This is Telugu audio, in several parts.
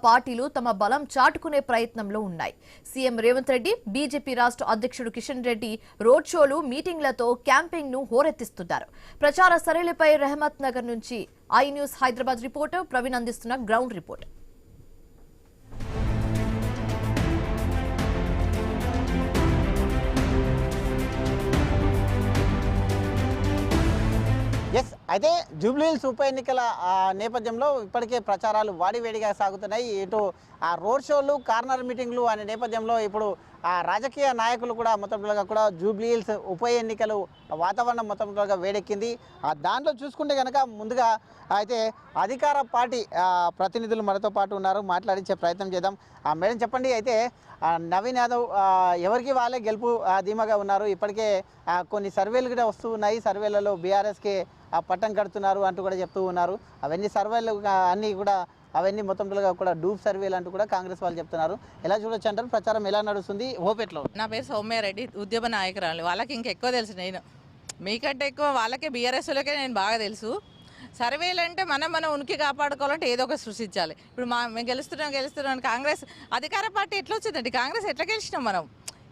పార్టీలు తమ బలం చాటుకునే ప్రయత్నంలో ఉన్నాయి. సీఎం రేవంత్ రెడ్డి, బీజేపీ రాష్ట్ర అధ్యక్షుడు కిషన్ రెడ్డి రోడ్ షోలు, మీటింగ్లతో క్యాంపెయిన్ ను హోరెత్తిస్తున్నారు. ప్రచార సరళిపై రెహమత్ నగర్ నుంచి I news Hyderabad reporter Praveen అందిస్తున్న గ్రౌండ్ రిపోర్ట్. అయితే జూబ్లీహిల్స్ ఉప ఎన్నికల నేపథ్యంలో ఇప్పటికే ప్రచారాలు వాడివేడిగా సాగుతున్నాయి. ఇటు ఆ రోడ్ షోలు, కార్నర్ మీటింగ్లు అనే నేపథ్యంలో ఇప్పుడు ఆ రాజకీయ నాయకులు కూడా మొత్తంగా కూడా జూబ్లీహిల్స్ ఉప ఎన్నికలు వాతావరణం మొత్తంగా వేడెక్కింది. దాంట్లో చూసుకుంటే కనుక ముందుగా అయితే అధికార పార్టీ ప్రతినిధులు మనతో పాటు ఉన్నారు, మాట్లాడించే ప్రయత్నం చేద్దాం. మేడం చెప్పండి, అయితే నవీన్ యాదవ్ ఎవరికి వాళ్ళే గెలుపు ధీమాగా ఉన్నారు. ఇప్పటికే కొన్ని సర్వేలు కూడా వస్తూ ఉన్నాయి. సర్వేలలో బీఆర్ఎస్కి పట్టం కడుతున్నారు అంటూ కూడా చెప్తూ ఉన్నారు. అవన్నీ సర్వేలు అన్నీ కూడా అవన్నీ మొత్తంగా కూడా డూప్ సర్వేలు అంటూ కూడా కాంగ్రెస్ వాళ్ళు చెప్తున్నారు. ఎలా చూడొచ్చు అంటారు? ప్రచారం ఎలా నడుస్తుంది? హోపెట్లో? నా పేరు సౌమ్యారెడ్డి, ఉద్యమ నాయకురాలు. వాళ్ళకి ఇంకెక్కువ తెలుసు, నేను మీకంటే ఎక్కువ వాళ్ళకే, బీఆర్ఎస్లకే నేను బాగా తెలుసు. సర్వేలు అంటే మనం ఉనికి కాపాడుకోవాలంటే ఏదో ఒక సృష్టించాలి. ఇప్పుడు మేము గెలుస్తున్నాం కాంగ్రెస్ అధికార పార్టీ ఎట్లా వచ్చిందండి? కాంగ్రెస్ ఎట్లా గెలిచినాం మనం?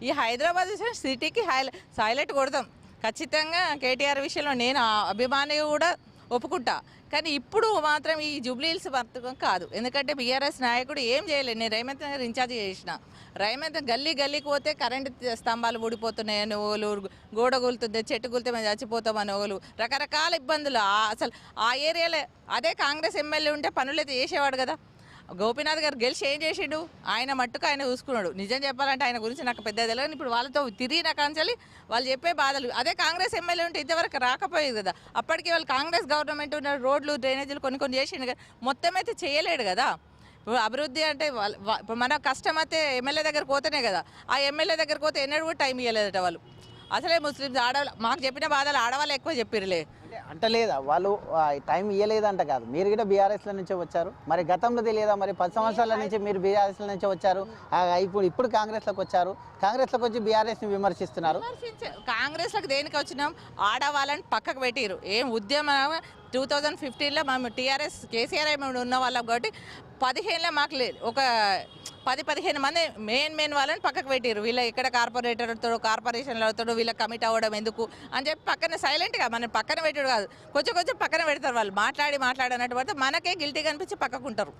ఈ హైదరాబాద్ సిటీకి హైలైట్ కొడతాం ఖచ్చితంగా. కేటీఆర్ విషయంలో నేను అభిమాని కూడా ఒప్పుకుంటా. కానీ ఇప్పుడు మాత్రం ఈ జూబ్లీహిల్స్ వర్తకం కాదు. ఎందుకంటే బీఆర్ఎస్ నాయకుడు ఏం చేయలేదు. నేను రేవంత్ నగర్ ఇన్ఛార్జ్ చేసిన. రేవంత్ గల్లీకి పోతే కరెంటు స్తంభాలు ఊడిపోతున్నాయని ఓలు, గోడ కూలుతుంది, చెట్టు కూలితే మేము చచ్చిపోతామని ఓలు, రకరకాల ఇబ్బందులు. అసలు ఆ ఏరియాలో అదే కాంగ్రెస్ ఎమ్మెల్యే ఉంటే పనులైతే చేసేవాడు కదా. గోపీనాథ్ గారు గెలిచి ఏం చేసిండు? ఆయన మట్టుకు ఆయన చూసుకున్నాడు. నిజం చెప్పాలంటే ఆయన గురించి నాకు పెద్ద తెలియదు. ఇప్పుడు వాళ్ళతో తిరిగిన కాంచాలి వాళ్ళు చెప్పే బాధలు. అదే కాంగ్రెస్ ఎమ్మెల్యే ఉంటే ఇంతవరకు రాకపోయేది కదా. అప్పటికి వాళ్ళు కాంగ్రెస్ గవర్నమెంట్ ఉన్న రోడ్లు, డ్రైనేజీలు కొన్ని చేసిండు కదా, మొత్తం అయితే చేయలేడు కదా. ఇప్పుడు అభివృద్ధి అంటే ఇప్పుడు మన కష్టం అయితే ఎమ్మెల్యే దగ్గర పోతేనే కదా. ఆ ఎమ్మెల్యే దగ్గర పోతే ఎన్నడూ కూడా టైం ఇవ్వలేదట వాళ్ళు. అసలే ముస్లిమ్స్ ఆడవాళ్ళు మాకు చెప్పిన బాధలు ఆడవాళ్ళు ఎక్కువ చెప్పిరలే. అంటలేదా వాళ్ళు టైం ఇవ్వలేదంట? కాదు, మీరు కూడా బీఆర్ఎస్ల నుంచే వచ్చారు. మరి గతంలో తెలియదా? మరి 10 సంవత్సరాల నుంచి మీరు బీఆర్ఎస్ల నుంచే వచ్చారు. ఇప్పుడు కాంగ్రెస్లోకి వచ్చారు. కాంగ్రెస్లోకి వచ్చి బీఆర్ఎస్ని విమర్శిస్తున్నారు. కాంగ్రెస్లోకి దేనికి వచ్చినాం? ఆడవాళ్ళని పక్కకు పెట్టిరు. ఏం ఉద్యమం 2015లో మేము టీఆర్ఎస్ కేసీఆర్ ఉన్న వాళ్ళం కాబట్టి 15లో మాకు ఒక 10-15 మంది మెయిన్ వాళ్ళని పక్కకు పెట్టిరు. వీళ్ళ ఇక్కడ కార్పొరేషన్లతో వీళ్ళకి కమిట్ అవ్వడం ఎందుకు అని చెప్పి పక్కన సైలెంట్గా మన పక్కన పెట్టాడు కాదు, కొంచెం పక్కన పెడతారు. వాళ్ళు మాట్లాడినట్టు పడితే మనకే గిల్టీగా అనిపించి పక్కకుంటారు.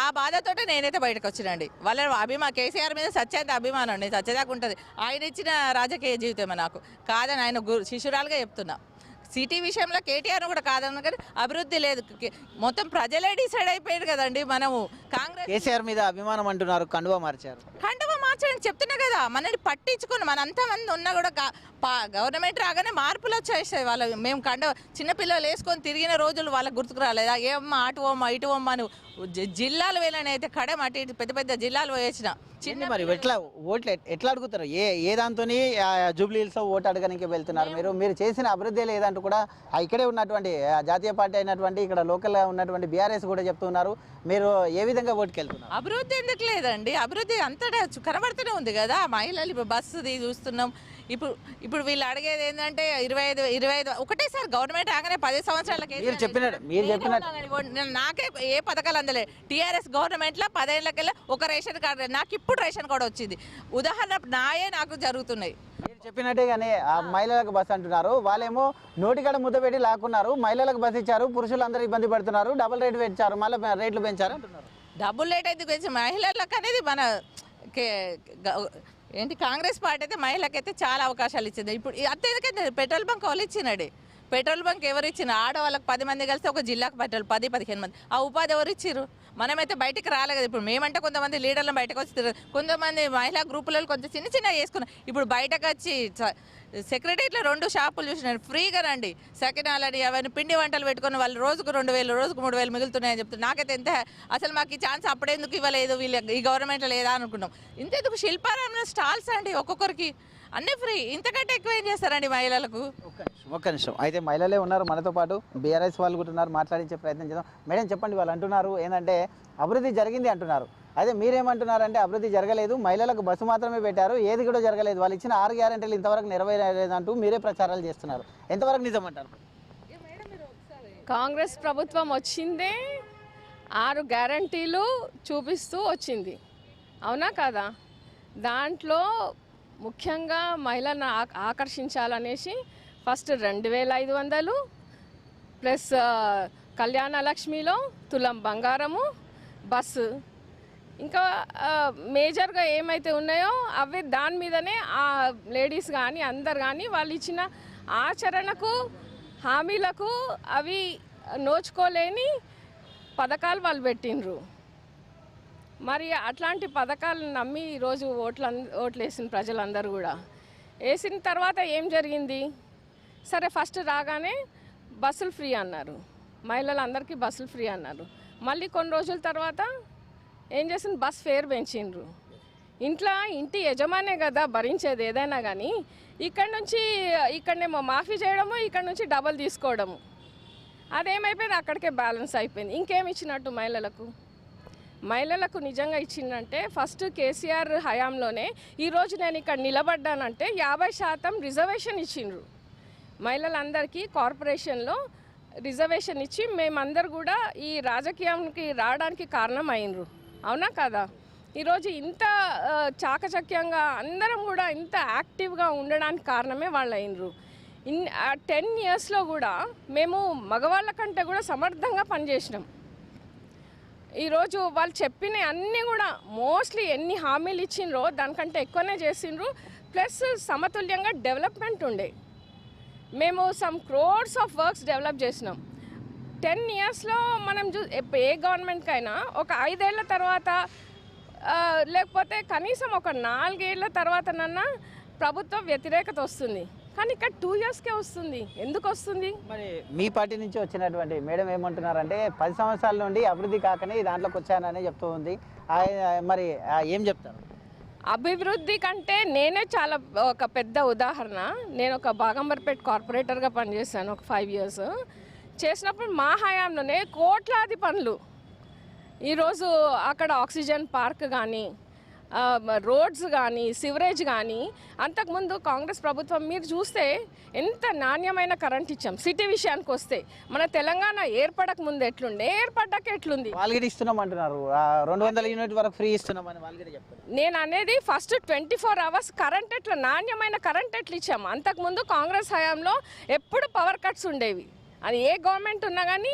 ఆ బాధతోటే నేనైతే బయటకు వచ్చినండి. వాళ్ళ కేసీఆర్ మీద సత్యంత అభిమానం, నేను సత్యదాకా ఉంటుంది. ఆయన ఇచ్చిన రాజకీయ జీవితమే నాకు కాదని ఆయన శిష్యురాలుగా చెప్తున్నా. సిటీ విషయంలో కేటీఆర్ కూడా కాదన్న కానీ అభివృద్ధి లేదు. మొత్తం ప్రజలే డిసైడ్ అయిపోయారు కదండి. మనము కాంగ్రెస్ కేసీఆర్ మీద అభిమానం అంటున్నారు, కండువా మార్చారు. కండువా మార్చండి చెప్తున్నా కదా. మనని పట్టించుకుని మన అంతమంది ఉన్నా కూడా గవర్నమెంట్ రాగానే మార్పులు వచ్చేసాయి. వాళ్ళు మేము చిన్నపిల్లలు వేసుకొని తిరిగిన రోజులు వాళ్ళకి గుర్తుకు రాలేదా? ఏమమ్మా అటు అమ్మ ఇటు అమ్మ నువ్వు జిల్లాలు వేలనైతే కడమ అటు పెద్ద జిల్లాలు వేసిన చిన్న. మరి ఎట్లా ఓట్లు ఎట్లా అడుగుతారు? ఏ దాంతో జూబ్లీహిల్స్ ఓటు అడగడానికి వెళ్తున్నారు? మీరు చేసిన అభివృద్ధి లేదంటూ కూడా ఇక్కడే ఉన్నటువంటి జాతీయ పార్టీ అయినటువంటి ఇక్కడ లోకల్గా ఉన్నటువంటి బీఆర్ఎస్ కూడా చెప్తున్నారు. మీరు ఏ విధంగా ఓటుకి వెళ్తున్నారు? అభివృద్ధి ఎందుకు లేదండి? అభివృద్ధి అంతటా కనబడుతూనే ఉంది కదా. మహిళలు ఇప్పుడు బస్సుది చూస్తున్నాం. ఇప్పుడు వీళ్ళు అడిగేది ఏంటంటే 25 ఒకటేసారి గవర్నమెంట్ రాగానే 10 సంవత్సరాలకి నాకే ఏ పథకాలు అందలే. టీఆర్ఎస్ గవర్నమెంట్లో 10 ఏళ్ళకెళ్ళి ఒక రేషన్ కార్డు, నాకు ఇప్పుడు రేషన్ కార్డు వచ్చింది. ఉదాహరణ నాకు జరుగుతున్నాయి. మీరు చెప్పినట్టుగానే మహిళలకు బస్సు అంటున్నారు, వాళ్ళేమో నోటికాడ ముద్ద పెట్టి లాక్కున్నారు. మహిళలకు బస్సు ఇచ్చారు, పురుషులందరూ ఇబ్బంది పడుతున్నారు. డబుల్ రేట్ పెంచారు, మళ్ళీ రేట్లు పెంచారు అంటున్నారు. డబుల్ రేట్ అయితే పెంచి మహిళలకు అనేది మన కాంగ్రెస్ పార్టీ అయితే మహిళకైతే చాలా అవకాశాలు ఇచ్చింది. ఇప్పుడు అంతేందుకంటే పెట్రోల్ బంక్ వాళ్ళు ఇచ్చినాడు. పెట్రోల్ బంక్ ఎవరు ఇచ్చిన? ఆడవాళ్ళకి 10 మంది కలిస్తే ఒక జిల్లాకు పెట్రోల్ 10-15 మంది. ఆ ఉపాధి ఎవరు ఇచ్చారు? మనమైతే బయటకు రాలే కదా. ఇప్పుడు మేమంటే కొంతమంది లీడర్లను బయటకు వచ్చి కొంతమంది మహిళా గ్రూపులలో కొంచెం చిన్న చేసుకున్నాం. ఇప్పుడు బయటకు వచ్చి సెక్రటరీలో 2 షాపులు చూసినారు ఫ్రీగా రండి. సకినాలని అవన్నీ పిండి వంటలు పెట్టుకుని వాళ్ళు రోజుకు 2,000 రోజుకు 3,000 మిగులుతున్నాయని చెప్తున్నారు. నాకైతే ఎంత అసలు మాకు ఈ ఛాన్స్ అప్పుడెందుకు ఇవ్వలేదు వీళ్ళు ఈ గవర్నమెంట్లో లేదా అనుకున్నాం. ఇంతెందుకు శిల్పారామంలో స్టాల్స్ అండి, ఒక్కొక్కరికి అన్నీ ఫ్రీ. ఇంతకంటే ఎక్కువ ఏం చేస్తారండి మహిళలకు? ఒక్క నిమిషం. అయితే మహిళలే ఉన్నారు మనతో పాటు, బీఆర్ఎస్ వాళ్ళు కూడా ఉన్నారు, మాట్లాడించే ప్రయత్నం చేద్దాం. మేడం చెప్పండి, వాళ్ళు అంటున్నారు ఏంటంటే అభివృద్ధి జరిగింది అంటున్నారు. అదే మీరేమంటున్నారంటే అభివృద్ధి జరగలేదు, మహిళలకు బస్సు మాత్రమే పెట్టారు, ఏది కూడా జరగలేదు, వాళ్ళు ఇచ్చిన 6 గ్యారెంటీలు ఇంతవరకు నెరవేరలేదంటూ మీరే ప్రచారాలు చేస్తున్నారు. ఎంతవరకు నిజమంటారు? కాంగ్రెస్ ప్రభుత్వం వచ్చిందే 6 గ్యారంటీలు చూపిస్తూ వచ్చింది, అవునా కదా? దాంట్లో ముఖ్యంగా మహిళలను ఆకర్షించాలనేసి ఫస్ట్ 2500 ప్లస్ కళ్యాణ లక్ష్మిలో తులం బంగారము, బస్సు, ఇంకా మేజర్గా ఏమైతే ఉన్నాయో అవి దాని మీదనే ఆ లేడీస్ కానీ అందరు కానీ వాళ్ళు ఇచ్చిన ఆచరణకు హామీలకు అవి నోచుకోలేని పథకాలు వాళ్ళు పెట్టినరు. మరి అట్లాంటి పథకాలను నమ్మి ఈరోజు ఓట్లు వేసిన ప్రజలందరూ కూడా వేసిన తర్వాత ఏం జరిగింది? సరే ఫస్ట్ రాగానే బస్సులు ఫ్రీ అన్నారు, మహిళలందరికీ బస్సులు ఫ్రీ అన్నారు. మళ్ళీ కొన్ని రోజుల తర్వాత ఏం చేసింది? బస్ ఫేర్ పెంచిండ్రు. ఇంటి యజమానే కదా భరించేది ఏదైనా కానీ, ఇక్కడనేమో మాఫీ చేయడము, ఇక్కడ నుంచి డబల్ తీసుకోవడము, అదేమైపోయింది? అక్కడికే బ్యాలెన్స్ అయిపోయింది. ఇంకేమి ఇచ్చినట్టు మహిళలకు నిజంగా ఇచ్చిందంటే ఫస్ట్ కేసీఆర్ హయాంలోనే ఈరోజు నేను ఇక్కడ నిలబడ్డానంటే 50% రిజర్వేషన్ ఇచ్చిండ్రు. మహిళలందరికీ కార్పొరేషన్లో రిజర్వేషన్ ఇచ్చి మేమందరూ కూడా ఈ రాజకీయానికి రావడానికి కారణం అయినరు, అవునా కదా? ఈరోజు ఇంత చాకచక్యంగా అందరం కూడా ఇంత యాక్టివ్గా ఉండడానికి కారణమే వాళ్ళు అయినరు. 10 ఇయర్స్లో కూడా మేము మగవాళ్ళ కంటే కూడా సమర్థంగా పనిచేసినాం. ఈరోజు వాళ్ళు చెప్పిన అన్నీ కూడా మోస్ట్లీ ఎన్ని హామీలు ఇచ్చిండ్రో దానికంటే ఎక్కువనే చేసిండ్రు. ప్లస్ సమతుల్యంగా డెవలప్మెంట్ ఉండే. మేము some crores of works develop చేసినాం. 10 ఇయర్స్లో మనం ఏ గవర్నమెంట్కైనా ఒక 5 ఏళ్ల తర్వాత లేకపోతే కనీసం ఒక 4 ఏళ్ల తర్వాతనన్నా ప్రభుత్వ వ్యతిరేకత వస్తుంది. కానీ ఇక్కడ 2 ఇయర్స్కే వస్తుంది. ఎందుకు వస్తుంది? మరి మీ పార్టీ నుంచి వచ్చినటువంటి మేడం ఏమంటున్నారంటే 10 సంవత్సరాల నుండి అభివృద్ధి కాకనే దాంట్లోకి వచ్చానని చెప్తూ ఉంది. మరి ఏం చెప్తారు? అభివృద్ధి కంటే నేనే చాలా ఒక పెద్ద ఉదాహరణ. నేను ఒక బాగంబర్పేట కార్పొరేటర్గా పనిచేశాను ఒక 5 ఇయర్స్. చేసినప్పుడు మా హయాంలోనే కోట్లాది పనులు. ఈరోజు అక్కడ ఆక్సిజన్ పార్క్ కానీ, రోడ్స్ కానీ, సివరేజ్ కానీ, అంతకుముందు కాంగ్రెస్ ప్రభుత్వం మీరు చూస్తే ఎంత నాణ్యమైన కరెంట్ ఇచ్చాం. సిటీ విషయానికి వస్తే మన తెలంగాణ ఏర్పడక ముందు ఎట్లుండే, ఏర్పడ్డాక ఎట్లుంది? వాళ్ళకి ఇస్తున్నాం అంటున్నారు, 200 యూనిట్ వరకు ఫ్రీ ఇస్తున్నామని వాళ్ళకి చెప్తారు. నేను అనేది ఫస్ట్ 24 అవర్స్ కరెంట్ ఎట్లా, నాణ్యమైన కరెంట్ ఎట్లా ఇచ్చాము. అంతకుముందు కాంగ్రెస్ హయాంలో ఎప్పుడు పవర్ కట్స్ ఉండేవి. అది ఏ గవర్నమెంట్ ఉన్నా కానీ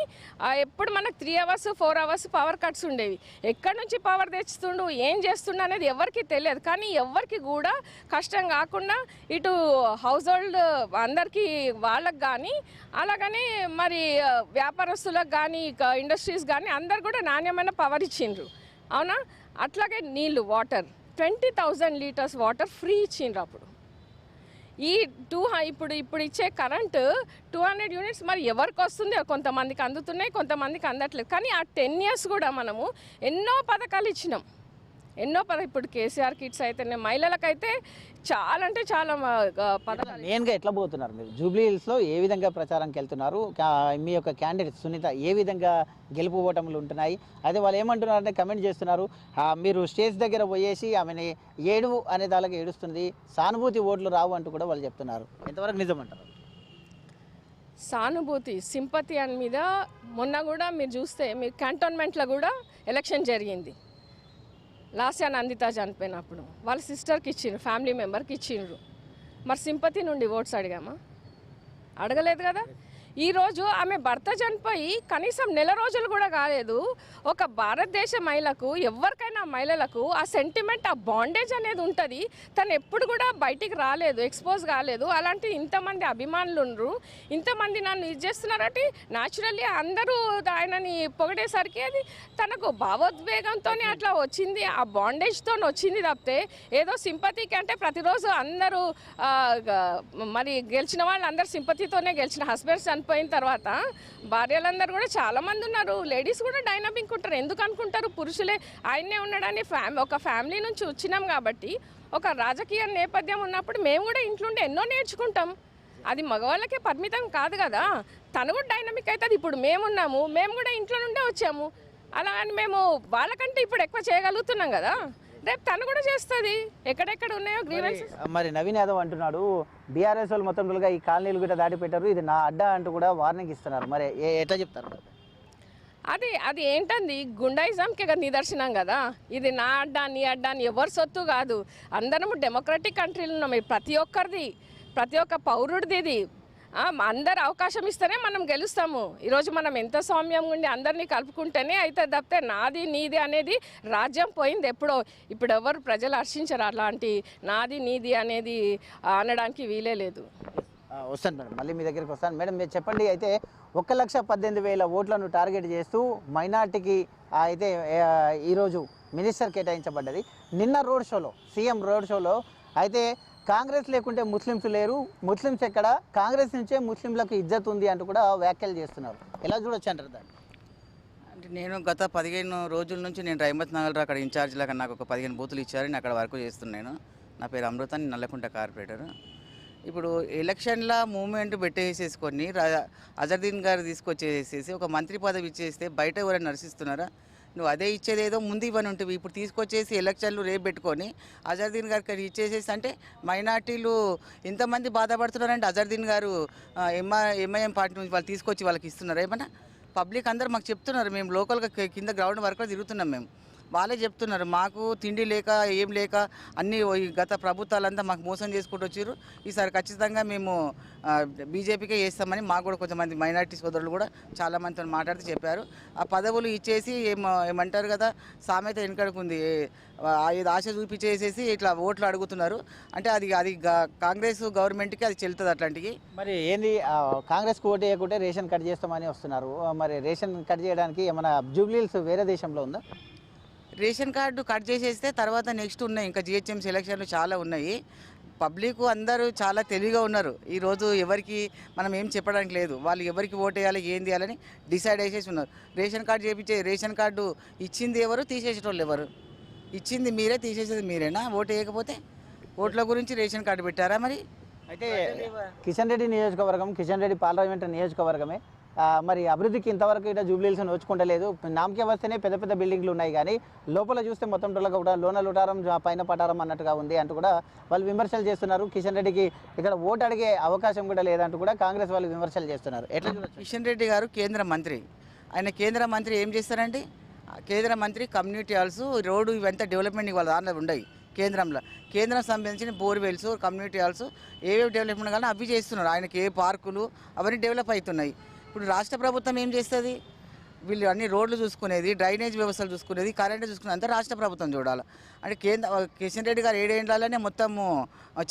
ఎప్పుడు మనకు 3 అవర్స్ 4 అవర్స్ పవర్ కట్స్ ఉండేవి. ఎక్కడి నుంచి పవర్ తెచ్చుతుండు, ఏం చేస్తుండు అనేది ఎవరికి తెలియదు. కానీ ఎవరికి కూడా కష్టం కాకుండా ఇటు హౌస్ హోల్డ్ అందరికీ వాళ్ళకి కానీ, అలాగని మరి వ్యాపారస్తులకు కానీ, ఇండస్ట్రీస్ కానీ అందరు కూడా నాణ్యమైన పవర్ ఇచ్చిండ్రు, అవునా? అట్లాగే నీళ్ళు, వాటర్ 20,000 లీటర్స్ వాటర్ ఫ్రీ ఇచ్చిండ్రు. అప్పుడు ఈ ఇప్పుడు ఇచ్చే కరెంటు 200 యూనిట్స్ మరి ఎవరికి వస్తుంది? కొంతమందికి అందుతున్నాయి, కొంతమందికి అందట్లేదు. కానీ ఆ 10 ఇయర్స్ కూడా మనము ఎన్నో పథకాలు ఇచ్చినాం. ఇప్పుడు కేసీఆర్ కిట్స్ అయితేనే మహిళలకైతే చాలా అంటే చాలా పథకాలు. మెయిన్గా ఎట్లా పోతున్నారు మీరు? జూబ్లీ హిల్స్లో ఏ విధంగా ప్రచారంకి వెళ్తున్నారు? మీ యొక్క క్యాండిడేట్ సునీత ఏ విధంగా గెలుపు ఓటములు ఉంటున్నాయి? అదే వాళ్ళు ఏమంటున్నారంటే కమెంట్ చేస్తున్నారు, మీరు స్టేజ్ దగ్గర పోయేసి ఆమెని ఏడు అనే దానికి ఏడుస్తుంది, సానుభూతి ఓట్లు రావు అంటూ కూడా వాళ్ళు చెప్తున్నారు. ఎంతవరకు నిజమంటారు? సానుభూతి, సింపతి అని మీద మొన్న కూడా మీరు చూస్తే మీ క్యాంటోన్మెంట్లో కూడా ఎలక్షన్ జరిగింది. లాస్ట్ ఇయర్ నందిత చనిపోయినప్పుడు వాళ్ళ సిస్టర్కి ఇచ్చిండ్రు, ఫ్యామిలీ మెంబర్కి ఇచ్చిండ్రు. మరి సింపతి నుండి ఓట్స్ అడిగామా? అడగలేదు కదా. ఈరోజు ఆమె భర్త చనిపోయి కనీసం నెల రోజులు కూడా కాలేదు. ఒక భారతదేశ మహిళకు, ఎవరికైనా మహిళలకు ఆ సెంటిమెంట్, ఆ బాండేజ్ అనేది ఉంటుంది. తను ఎప్పుడు కూడా బయటికి రాలేదు, ఎక్స్పోజ్ కాలేదు. అలాంటి ఇంతమంది అభిమానులు ఉండరు, ఇంతమంది నన్ను ఇది చేస్తున్నారంటే న్యాచురల్లీ అందరూ ఆయనని పొగిడేసరికి అది తనకు భావోద్వేగంతో అట్లా వచ్చింది, ఆ బాండేజ్తో వచ్చింది తప్పితే ఏదో సింపతికి అంటే ప్రతిరోజు అందరూ మరి గెలిచిన వాళ్ళు అందరు సింపతితోనే గెలిచిన. హస్బెండ్స్ పోయిన తర్వాత భార్యలందరూ కూడా చాలామంది ఉన్నారు. లేడీస్ కూడా డైనమిక్ ఉంటారు. ఎందుకు అనుకుంటారు? పురుషులే ఆయన్నే ఉన్నాడని ఒక ఫ్యామిలీ నుంచి వచ్చినాం కాబట్టి, ఒక రాజకీయ నేపథ్యం ఉన్నప్పుడు మేము కూడా ఇంట్లో ఉండి ఎన్నో నేర్చుకుంటాం. అది మగవాళ్ళకే పరిమితం కాదు కదా. తను కూడా డైనమిక్ అవుతుంది. ఇప్పుడు మేమున్నాము, మేము కూడా ఇంట్లో నుండే వచ్చాము. అలా అని మేము వాళ్ళకంటే ఇప్పుడు ఎక్కువ చేయగలుగుతున్నాం కదా. రేపు తను కూడా చేస్తుంది. ఎక్కడెక్కడ ఉన్నాయో గ్రీవెన్సెస్. మరి నవీన్ యాదవ్ అంటున్నాడు, బీఆర్ఎస్ వాళ్ళు మొత్తం ఈ కాలనీలు కూడా దాటి పెట్టారు, ఇది నా అడ్డా అంటూ కూడా వార్నింగ్ ఇస్తున్నారు. మరి ఎట్లా చెప్తారు? అది ఏంటంది గుండాయిజంకి నిదర్శనం కదా. ఇది నా అడ్డా నీ అడ్డా అని ఎవరి సొత్తు కాదు. అందరము డెమోక్రటిక్ కంట్రీలో ఉన్నాం. ఇది ప్రతి ఒక్క పౌరుడిది ఇది. అందరు అవకాశం ఇస్తేనే మనం గెలుస్తాము. ఈరోజు మనం ఎంత సౌమ్యంగా ఉండి అందరినీ కలుపుకుంటేనే అయితే తప్పితే నాది నీది అనేది రాజ్యం పోయింది ఎప్పుడో. ఇప్పుడు ఎవరు ప్రజలు హర్షించరు అలాంటి నాది నీది అనేది అనడానికి వీలే లేదు. వస్తాను మేడం, మళ్ళీ మీ దగ్గరికి వస్తాను. మేడం మీరు చెప్పండి, అయితే 1,18,000 ఓట్లను టార్గెట్ చేస్తూ మైనార్టీకి అయితే ఈరోజు మినిస్టర్ కేటాయించబడ్డది. నిన్న రోడ్ షోలో, సీఎం రోడ్ షోలో అయితే కాంగ్రెస్ లేకుంటే ముస్లిమ్స్ లేరు, ముస్లిమ్స్ ఎక్కడ, కాంగ్రెస్ నుంచే ముస్లింలకు ఇజ్జత్ ఉంది అంటూ కూడా వ్యాఖ్యలు చేస్తున్నారు. ఎలా చూడొచ్చు అంటారు దాన్ని? అంటే నేను గత 15 రోజుల నుంచి నేను రహమత్ నగర్ అక్కడ ఇన్ఛార్జ్ లాగా నాకు ఒక 15 బూతులు ఇచ్చారు. నేను అక్కడ వర్క్ చేస్తున్నాను. నా పేరు అమృత, నేను నల్లకుంట కార్పొరేటర్. ఇప్పుడు ఎలక్షన్ల మూమెంట్ పెట్టేసేసుకొని అజరుద్దీన్ గారు తీసుకొచ్చేసేసి ఒక మంత్రి పదవి ఇచ్చేస్తే బయట ఎవరైనా నడిపిస్తున్నారా? నువ్వు అదే ఇచ్చేదేదో ముందు ఇవ్వని ఉంటుంది. ఇప్పుడు తీసుకొచ్చేసి ఎలక్షన్లు రేపు పెట్టుకొని అజరుద్దీన్ గారికి ఇచ్చేసేసి అంటే మైనార్టీలు ఎంతమంది బాధపడుతున్నారంటే అజరుద్దీన్ గారు ఎంఐఎం పార్టీ నుంచి వాళ్ళు తీసుకొచ్చి వాళ్ళకి ఇస్తున్నారు. ఏమన్నా పబ్లిక్ అందరూ మాకు చెప్తున్నారు. మేము లోకల్గా కింద గ్రౌండ్ వర్క్లో తిరుగుతున్నాం. మేము వాళ్ళే చెప్తున్నారు మాకు తిండి లేక ఏం లేక అన్నీ గత ప్రభుత్వాలంతా మాకు మోసం చేసుకుంటూ వచ్చారు. ఈసారి ఖచ్చితంగా మేము బీజేపీకే చేస్తామని మాకు కూడా కొంతమంది మైనార్టీ సోదరులు కూడా చాలామందితో మాట్లాడితే చెప్పారు. ఆ పదవులు ఇచ్చేసి ఏమంటారు కదా, సామెత వెనకడుకుంది, ఇది ఆశ చూపించేసేసి ఇట్లా ఓట్లు అడుగుతున్నారు. అంటే అది కాంగ్రెస్ గవర్నమెంట్కి అది చెల్లుతుంది. అట్లాంటివి మరి ఏంది, కాంగ్రెస్కి ఓటు వేయకుంటే రేషన్ కట్ చేస్తామని వస్తున్నారు. మరి రేషన్ కట్ చేయడానికి ఏమైనా జూబ్లీహిల్స్ వేరే దేశంలో ఉందా? రేషన్ కార్డు కట్ చేసేస్తే తర్వాత నెక్స్ట్ ఉన్నాయి ఇంకా జిహెచ్ఎంసీ ఎలక్షన్లు చాలా ఉన్నాయి. పబ్లిక్ అందరూ చాలా తెలివిగా ఉన్నారు. ఈరోజు ఎవరికి మనం ఏం చెప్పడానికి లేదు. వాళ్ళు ఎవరికి ఓటు వేయాలి ఏం చేయాలని డిసైడ్ చేసేసి ఉన్నారు. రేషన్ కార్డు చేయించే, రేషన్ కార్డు ఇచ్చింది ఎవరు, తీసేసేటోళ్ళు ఎవరు? ఇచ్చింది మీరే, తీసేసేది మీరేనా? ఓటు వేయకపోతే ఓట్ల గురించి రేషన్ కార్డు పెట్టారా? మరి అయితే కిషన్ రెడ్డి నియోజకవర్గం, కిషన్ రెడ్డి పార్లమెంట్ నియోజకవర్గమే. మరి అభివృద్ధికి ఇంతవరకు ఇక్కడ జూబ్లీహిల్స్ నోచుకుంటలేదు. నామకే వస్తేనే పెద్ద పెద్ద బిల్డింగ్లు ఉన్నాయి, కానీ లోపల చూస్తే మొత్తం టోళ్ళగా కూడా లోన లుటారం పైన పటారం అన్నట్టుగా ఉంది అంటూ కూడా వాళ్ళు విమర్శలు చేస్తున్నారు. కిషన్ రెడ్డికి ఇక్కడ ఓటు అడిగే అవకాశం కూడా లేదంటూ కూడా కాంగ్రెస్ వాళ్ళు విమర్శలు చేస్తున్నారు. ఎట్లా చూడొచ్చు? కిషన్ రెడ్డి గారు కేంద్ర మంత్రి. ఆయన కేంద్ర మంత్రి ఏం చేస్తారండి? కేంద్ర మంత్రి కమ్యూనిటీ హాల్స్, రోడ్డు ఇవంతా డెవలప్మెంట్ వాళ్ళ దాంట్లో ఉన్నాయి. కేంద్రం సంబంధించిన బోర్వెల్స్, కమ్యూనిటీ హాల్స్ ఏవేవి డెవలప్మెంట్ కానీ అవి చేస్తున్నారు. ఆయనకి ఏ పార్కులు అవన్నీ డెవలప్ అవుతున్నాయి. ఇప్పుడు రాష్ట్ర ప్రభుత్వం ఏం చేస్తుంది? వీళ్ళు అన్ని రోడ్లు చూసుకునేది, డ్రైనేజ్ వ్యవస్థలు చూసుకునేది, కరెంటు చూసుకునేది అంతా రాష్ట్ర ప్రభుత్వం చూడాలి. అంటే కిషన్ రెడ్డి గారు 7 ఏళ్ళలోనే మొత్తము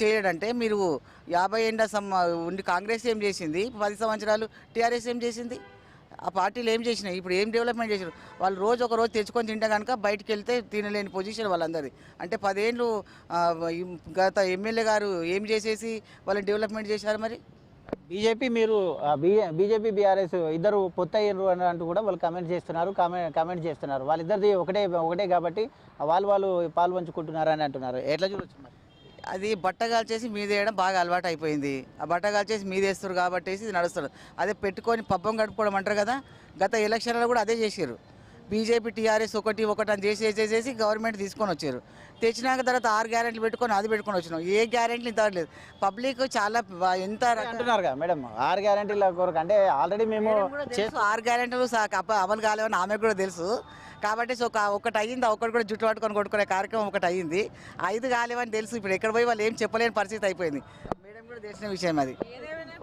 చేయడంటే మీరు 50 ఏళ్ళ ఉండి కాంగ్రెస్ ఏం చేసింది? 10 సంవత్సరాలు టీఆర్ఎస్ ఏం చేసింది? ఆ పార్టీలు ఏం చేసినాయి? ఇప్పుడు ఏం డెవలప్మెంట్ చేశారు? వాళ్ళు రోజు ఒక రోజు తెచ్చుకొని తింటే కనుక బయటికి వెళ్తే తినలేని పొజిషన్ వాళ్ళందరిది. అంటే 10 ఏళ్ళు గత ఎమ్మెల్యే గారు ఏం చేసేసి వాళ్ళని డెవలప్మెంట్ చేశారు? మరి బీజేపీ మీరు బీజేపీ బీఆర్ఎస్ ఇద్దరు పొత్తయ్యారు అని అంటూ కూడా వాళ్ళు కామెంట్ చేస్తున్నారు. వాళ్ళిద్దరిది ఒకటే కాబట్టి వాళ్ళు పాలు పంచుకుంటున్నారు అని అంటున్నారు. ఎట్లా చూడొచ్చు మరి? అది బట్టగాలు చేసి మీదేయడం బాగా అలవాటు అయిపోయింది. ఆ బట్టగాలు చేసి మీదేస్తారు కాబట్టి ఇది నడుస్తారు. అదే పెట్టుకొని పబ్బం గడుపుకోవడం అంటారు కదా, గత ఎలక్షన్లో కూడా అదే చేశారు. బీజేపీ టీఆర్ఎస్ ఒకటి అని చేసేసి గవర్నమెంట్ తీసుకొని వచ్చారు. తెచ్చినాక తర్వాత 6 గ్యారెంటీలు పెట్టుకొని అది పెట్టుకొని వచ్చినాం. ఏ గ్యారెంటీలు ఇంతలేదు. పబ్లిక్ చాలా ఎంత అంటున్నారు కదా మేడం, 6 గ్యారెంటీల కొరకు. అంటే ఆల్రెడీ మేము 6 గ్యారెంటీలు అమలు కాలేవని ఆమెకు కూడా తెలుసు. కాబట్టి ఒకటి అయ్యింది, ఒకటి కూడా జుట్టు పట్టుకొని కొట్టుకునే కార్యక్రమం ఒకటి అయ్యింది. 5 కాలేవని తెలుసు. ఇప్పుడు ఎక్కడ పోయి వాళ్ళు ఏం చెప్పలేని పరిస్థితి అయిపోయింది. మేడం కూడా తెలిసిన విషయం అది.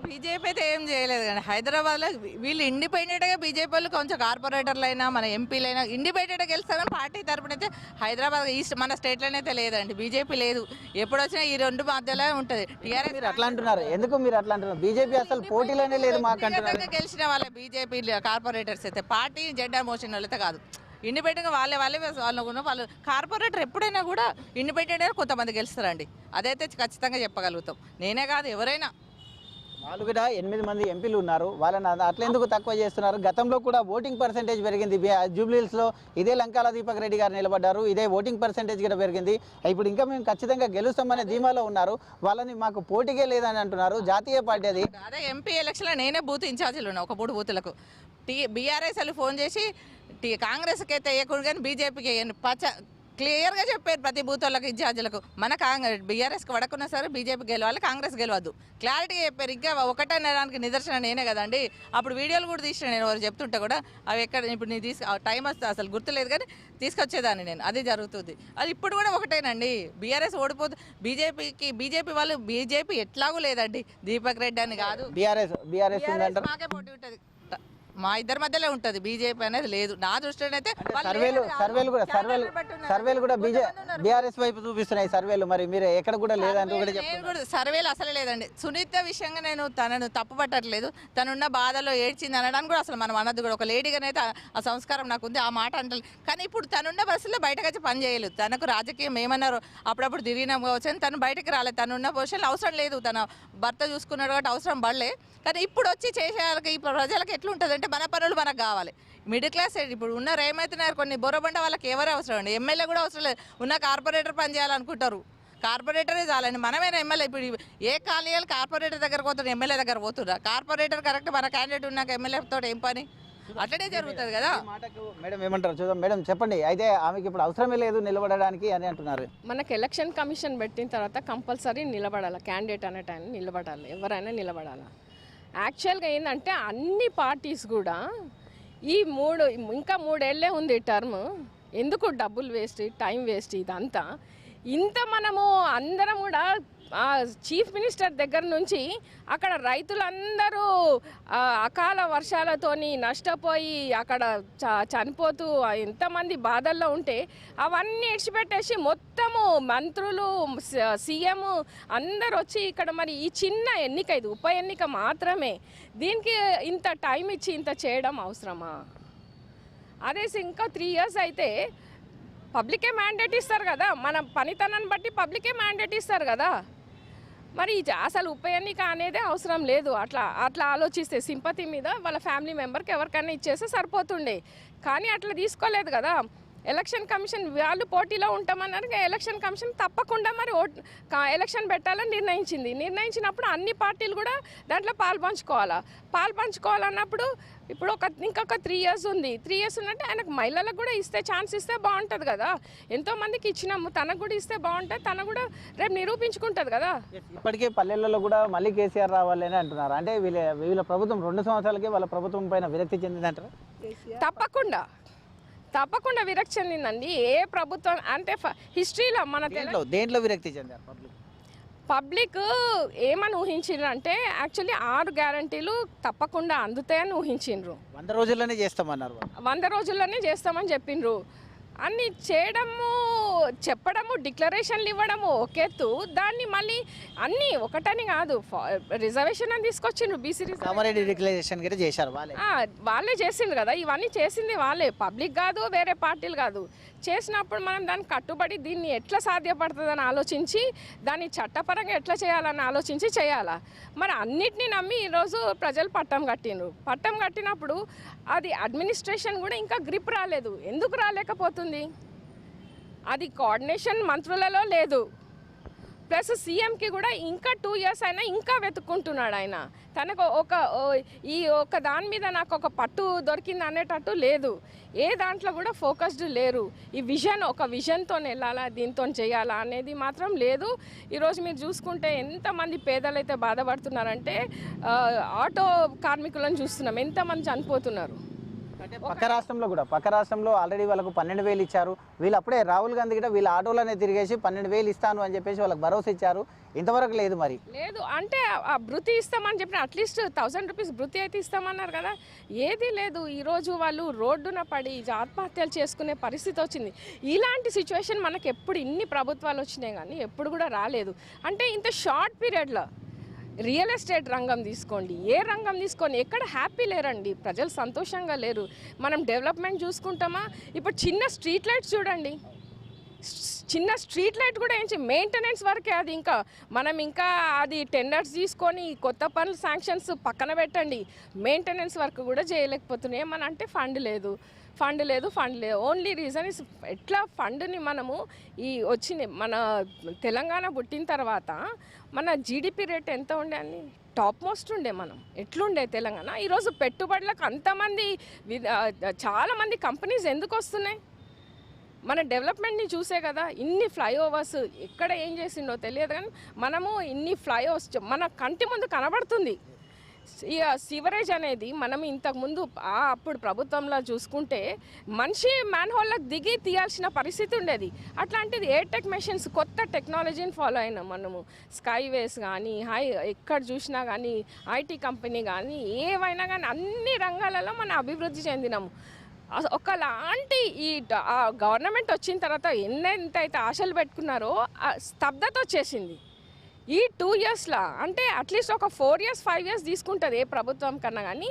బీజేపీ అయితే ఏం చేయలేదు కానీ హైదరాబాద్లో వీళ్ళు ఇండిపెండెంట్గా బీజేపీ వాళ్ళు కొంచెం కార్పొరేటర్లు అయినా మన ఎంపీలైనా ఇండిపెండెంట్గా గెలుస్తారని పార్టీ తరపున అయితే హైదరాబాద్ ఈస్ట్ మన స్టేట్లోనే అయితే లేదండి. బీజేపీ లేదు. ఎప్పుడు వచ్చినా ఈ రెండు మధ్యలో ఉంటుంది. టీఆర్ఎస్ మీరు అట్లా అంటున్నారు. ఎందుకు మీరు అట్లా అంటున్నారు? బీజేపీ అసలు పోటీలోనే లేదు మాకు అంటున్నారు. గెలిచిన వాళ్ళ బీజేపీ కార్పొరేటర్స్ అయితే పార్టీ జెండా మోషన్ వాళ్ళైతే కాదు. ఇండిపెండెంట్గా వాళ్ళు కార్పొరేటర్ ఎప్పుడైనా కూడా ఇండిపెండెంట్ కొంతమంది గెలుస్తారండి. అదైతే ఖచ్చితంగా చెప్పగలుగుతాం. నేనే కాదు ఎవరైనా. వాళ్ళు కూడా 8 మంది ఎంపీలు ఉన్నారు. వాళ్ళని అట్లా ఎందుకు తక్కువ చేస్తున్నారు? గతంలో కూడా ఓటింగ్ పర్సెంటేజ్ పెరిగింది. జూబ్లీహిల్స్లో ఇదే లంకాల దీపక్ రెడ్డి గారు నిలబడ్డారు. ఇదే ఓటింగ్ పర్సెంటేజ్ కూడా పెరిగింది. ఇప్పుడు ఇంకా మేము ఖచ్చితంగా గెలుస్తామనే ధీమాలో ఉన్నారు. వాళ్ళని మాకు పోటీగే లేదని అంటున్నారు. జాతీయ పార్టీ అది. అదే ఎంపీ ఎలక్షన్లో నేనే బూత్ ఇన్ఛార్జీలు ఉన్నా, ఒక 3 బూతులకు. బీఆర్ఎస్ వాళ్ళు ఫోన్ చేసి కాంగ్రెస్కి అయితే వేయకూడదు కానీ బీజేపీకి వేయండి. క్లియర్గా చెప్పారు ప్రతి బూత్ వాళ్ళకి ఇన్ఛార్జీలకు మన బీఆర్ఎస్కి పడకున్నా సరే బీజేపీ గెలవాలి, కాంగ్రెస్ గెలవద్దు, క్లారిటీగా చెప్పారు. ఇంకా ఒకటే నెలడానికి నిదర్శనం నేనే కదండి. అప్పుడు వీడియోలు కూడా తీసిన నేను వారు చెప్తుంటే కూడా అవి ఎక్కడ ఇప్పుడు నేను టైం వస్తే అసలు గుర్తులేదు కానీ తీసుకొచ్చేదాన్ని నేను. అది జరుగుతుంది. అది ఇప్పుడు కూడా ఒకటేనండి. బీఆర్ఎస్ ఓడిపోతుంది, బీజేపీ వాళ్ళు బీజేపీ ఎట్లాగూ లేదండి. దీపక్ రెడ్డి అని కాదు, బీఆర్ఎస్ ఉందంటారు. మాకే పోటీ ఉంటుంది, మా ఇద్దరి మధ్యలో ఉంటుంది. బీజేపీ అనేది లేదు నా దృష్టిలో అయితే. సర్వేలు కూడా బీఆర్ఎస్ వైపు చూపిస్తున్నాయి సర్వేలు. మరి మీరు ఎక్కడ కూడా లేదంటూ కూడా చెప్తున్నారు. సర్వేలు అసలే లేదండి. సునీత విషయంగా నేను తనను తప్పు పట్టట్లేదు. తనున్న బాధలో ఏడ్చింది అనడానికి కూడా అసలు మనం అన్నది కూడా ఒక లేడీగానైతే ఆ సంస్కారం నాకు ఉంది, ఆ మాట అంటలేదు. కానీ ఇప్పుడు తనున్న పరిస్థితుల్లో బయటకు వచ్చి పని చేయలేదు. తనకు రాజకీయం ఏమన్నారు అప్పుడప్పుడు తిరిగినాం కావచ్చు అని తను బయటకు రాలేదు. తనున్న పొజిషన్లో అవసరం లేదు, తన భర్త చూసుకున్నాడు కాబట్టి అవసరం పడలే. కానీ ఇప్పుడు వచ్చి చేసేయాలకి ఈ ప్రజలకు ఎట్లుంటుంది అంటే మన పనులు మనకు కావాలి. మిడిల్ క్లాస్ ఇప్పుడు ఉన్నారు ఏమవుతున్నారు, కొన్ని బొరబండ వాళ్ళకి ఎవరు అవసరం అండి, ఎమ్మెల్యే కూడా అవసరం లేదు. ఉన్న కార్పొరేటర్ పని చేయాలనుకుంటారు, కార్పొరేటరే చాలండి. మనమేనా ఎమ్మెల్యే? ఇప్పుడు ఏ కాలేజీలు కార్పొరేటర్ దగ్గర పోతున్నారు, ఎమ్మెల్యే దగ్గర పోతున్నా. కార్పొరేటర్ కరెక్ట్, మన క్యాండిడేట్ ఉన్నాక ఎమ్మెల్యేతో ఏం పని? అట్లనే జరుగుతుంది కదా. మేడం ఏమంటారు చూద్దాం. మేడం చెప్పండి. అయితే ఆమెకి ఇప్పుడు అవసరమే లేదు నిలబడడానికి అని అంటున్నారు. మనకు ఎలక్షన్ కమిషన్ పెట్టిన తర్వాత కంపల్సరీ నిలబడాలి, క్యాండిడేట్ అనే టైం నిలబడాలి, ఎవరైనా నిలబడాలి. యాక్చువల్గా ఏంటంటే అన్ని పార్టీస్ కూడా ఇంకా 3 ఏళ్ళే ఉంది టర్మ్, ఎందుకు డబ్బులు వేస్ట్, టైం వేస్ట్ ఇదంతా. ఇంత మనము అందరం కూడా చీఫ్ మినిస్టర్ దగ్గర నుంచి అక్కడ రైతులందరూ అకాల వర్షాలతోని నష్టపోయి అక్కడ చనిపోతూ ఎంతమంది బాధల్లో ఉంటే అవన్నీ ఇడిచిపెట్టేసి మొత్తము మంత్రులు, సీఎం అందరు వచ్చి ఇక్కడ మరి ఈ చిన్న ఎన్నిక, ఇది ఉప ఎన్నిక మాత్రమే, దీనికి ఇంత టైం ఇచ్చి ఇంత చేయడం అవసరమా? అదే ఇంకా 3 years అయితే పబ్లికే మ్యాండేట్ ఇస్తారు కదా, మన పనితనాన్ని బట్టి పబ్లికే మ్యాండేట్ ఇస్తారు కదా. మరి అసలు ఉప ఎన్నిక అనేది అవసరం లేదు. అట్లా ఆలోచిస్తే సింపతి మీద వాళ్ళ ఫ్యామిలీ మెంబర్కి ఎవరికైనా ఇచ్చేస్తే సరిపోతుండే. కానీ అట్లా తీసుకోలేదు కదా. ఎలక్షన్ కమిషన్ వాళ్ళు పోటీలో ఉంటామన్నారు, ఎలక్షన్ కమిషన్ తప్పకుండా మరి ఎలక్షన్ పెట్టాలని నిర్ణయించినప్పుడు అన్ని పార్టీలు కూడా దాంట్లో పాల్పంచుకోవాలన్నప్పుడు ఇప్పుడు ఇంకొక 3 years ఉంది. 3 years ఉన్నట్టు ఆయనకు మహిళలకు కూడా ఛాన్స్ ఇస్తే బాగుంటుంది కదా. ఎంతోమందికి ఇచ్చినాము, తనకు కూడా ఇస్తే బాగుంటుంది, తను కూడా రేపు నిరూపించుకుంటుంది కదా. ఇప్పటికే పల్లెలలో కూడా మళ్ళీ కేసీఆర్ రావాలి అని అంటున్నారు. అంటే వీళ్ళ ప్రభుత్వం 2 సంవత్సరాలకే వాళ్ళ ప్రభుత్వం పైన విరక్తి చెందిందంటారు. తప్పకుండా విరక్తి చెందిందండి. ఏ ప్రభుత్వం అంటే హిస్టరీలో మన దేంట్లో విరక్తి చెందారు పబ్లిక్ ఏమని ఊహించిండ్రు అంటే యాక్చువల్లీ 6 గ్యారంటీలు తప్పకుండా అందుతాయని ఊహించిండ్రు. 100 రోజుల్లోనే చేస్తామన్నారు. 100 రోజుల్లోనే చేస్తామని చెప్పిండ్రు. అన్ని చేయడము, చెప్పడము, డిక్లరేషన్లు ఇవ్వడము ఒకెత్తు, దాన్ని మళ్ళీ అన్నీ ఒకటని కాదు, రిజర్వేషన్ అని తీసుకొచ్చిండ్రు. బీసీ డిక్లరేషన్ చేశారు వాళ్ళే చేసిండ్రు కదా. ఇవన్నీ చేసింది వాళ్ళే, పబ్లిక్ కాదు, వేరే పార్టీలు కాదు. చేసినప్పుడు మనం దానికి కట్టుబడి దీన్ని ఎట్లా సాధ్యపడుతుందని ఆలోచించి దాన్ని చట్టపరంగా ఎట్లా చేయాలని ఆలోచించి చేయాలా. మరి అన్నిటినీ నమ్మి ఈరోజు ప్రజలు పట్టం కట్టినప్పుడు అది అడ్మినిస్ట్రేషన్ కూడా ఇంకా గ్రిప్ రాలేదు. ఎందుకు రాలేకపోతుంది? అది కోఆర్డినేషన్ మంత్రులలో లేదు. ప్లస్ సీఎంకి కూడా ఇంకా 2 years అయినా ఇంకా వెతుక్కుంటున్నాడు ఆయన. తనకు ఒక దాని మీద నాకు ఒక పట్టు దొరికింది అనేటట్టు లేదు. ఏ దాంట్లో కూడా ఫోకస్డ్ లేరు. ఈ ఒక విజన్తో వెళ్ళాలా, దీంతో చేయాలా అనేది మాత్రం లేదు. ఈరోజు మీరు చూసుకుంటే ఎంతమంది పేదలైతే బాధపడుతున్నారంటే ఆటో కార్మికులను చూస్తున్నాం, ఎంతమంది చనిపోతున్నారు. పక్క రాష్ట్రంలో ఆల్రెడీ వాళ్ళకు 12,000 ఇచ్చారు. వీళ్ళు అప్పుడే రాహుల్ గాంధీ కూడా వీళ్ళ ఆటోలోనే తిరిగేసి 12,000 ఇస్తాను అని చెప్పేసి వాళ్ళకి భరోసా ఇచ్చారు. ఇంతవరకు లేదు. మరి లేదు అంటే ఆ భృతి ఇస్తామని చెప్పిన అట్లీస్ట్ 1000 రూపీస్ భృతి అయితే ఇస్తామన్నారు కదా, ఏది లేదు. ఈరోజు వాళ్ళు రోడ్డున పడి ఆత్మహత్యలు చేసుకునే పరిస్థితి వచ్చింది. ఇలాంటి సిచ్యువేషన్ మనకు ఎప్పుడు ఇన్ని ప్రభుత్వాలు వచ్చినాయి కానీ ఎప్పుడు కూడా రాలేదు. అంటే ఇంత షార్ట్ పీరియడ్లో రియల్ ఎస్టేట్ రంగం తీసుకోండి, ఏ రంగం తీసుకోండి, ఎక్కడ హ్యాపీ లేరండి, ప్రజలు సంతోషంగా లేరు. మనం డెవలప్మెంట్ చూసుకుంటామా? ఇప్పుడు చిన్న స్ట్రీట్ లైట్స్ చూడండి, చిన్న స్ట్రీట్ లైట్ కూడా ఏంటి మెయింటెనెన్స్ వరకే. అది మనం ఇంకా అది టెండర్స్ తీసుకొని కొత్త పనులు శాంక్షన్స్ పక్కన పెట్టండి, మెయింటెనెన్స్ వర్క్ కూడా చేయలేకపోతున్నాయి. ఏమని అంటే ఫండ్ లేదు. ఓన్లీ రీజన్ ఇస్ ఎట్లా ఫండ్ని మనము వచ్చింది మన తెలంగాణ పుట్టిన తర్వాత మన జీడిపి రేట్ ఎంత ఉండే అని టాప్ మోస్ట్ ఉండే. మనం ఎట్లుండే తెలంగాణ. ఈరోజు పెట్టుబడులకు చాలామంది కంపెనీస్ ఎందుకు వస్తున్నాయి? మన డెవలప్మెంట్ని చూసే కదా ఇన్ని ఫ్లైఓవర్స్ ఎక్కడ ఏం చేసిండో తెలియదు, కానీ మనము ఇన్ని ఫ్లైఓవర్స్ మన కంటి ముందు కనబడుతుంది. సివరేజ్ అనేది మనం ఇంతకుముందు అప్పుడు ప్రభుత్వంలో చూసుకుంటే మనిషి మ్యాన్హోల్లోకి దిగి తీయాల్సిన పరిస్థితి ఉండేది. అట్లాంటిది ఎయిర్టెక్ మెషిన్స్ కొత్త టెక్నాలజీని ఫాలో అయినాం మనము. స్కైవేస్ కానీ ఎక్కడ చూసినా కానీ ఐటీ కంపెనీ కానీ ఏవైనా కానీ అన్ని రంగాలలో మనం అభివృద్ధి చెందినాము. ఒకలాంటి ఈ గవర్నమెంట్ వచ్చిన తర్వాత ఎంతైతే ఆశలు పెట్టుకున్నారో స్తబ్దత వచ్చేసింది ఈ 2 ఇయర్స్లో. అంటే అట్లీస్ట్ ఒక 4 ఇయర్స్ 5 ఇయర్స్ తీసుకుంటుంది ఏ ప్రభుత్వం కన్నా, కానీ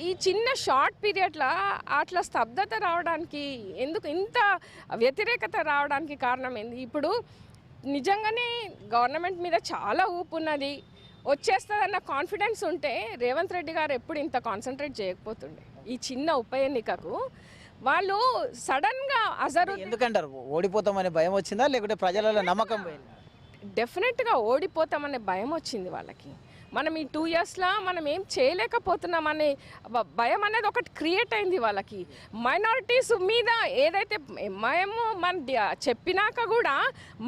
ఈ చిన్న షార్ట్ పీరియడ్లో అట్లా స్తబ్దత రావడానికి ఎందుకు ఇంత వ్యతిరేకత రావడానికి కారణం ఏంది? ఇప్పుడు నిజంగానే గవర్నమెంట్ మీద చాలా ఊపు ఉన్నది, వచ్చేస్తుందన్న కాన్ఫిడెన్స్ ఉంటే రేవంత్ రెడ్డి గారు ఎప్పుడు ఇంత కాన్సన్ట్రేట్ చేయకపోతుండే. ఈ చిన్న ఉప ఎన్నికకు వాళ్ళు సడన్గా ఎందుకంటారు? ఓడిపోతామనే భయం వచ్చిందా లేకుంటే ప్రజలలో నమ్మకం పోయిందా? డెఫినెట్గా ఓడిపోతామనే భయం వచ్చింది వాళ్ళకి. మనం ఈ 2 ఇయర్స్లో మనం ఏం చేయలేకపోతున్నామనే భయం అనేది ఒకటి క్రియేట్ అయింది వాళ్ళకి. మైనారిటీస్ మీద ఏదైతే మేము చెప్పినాక కూడా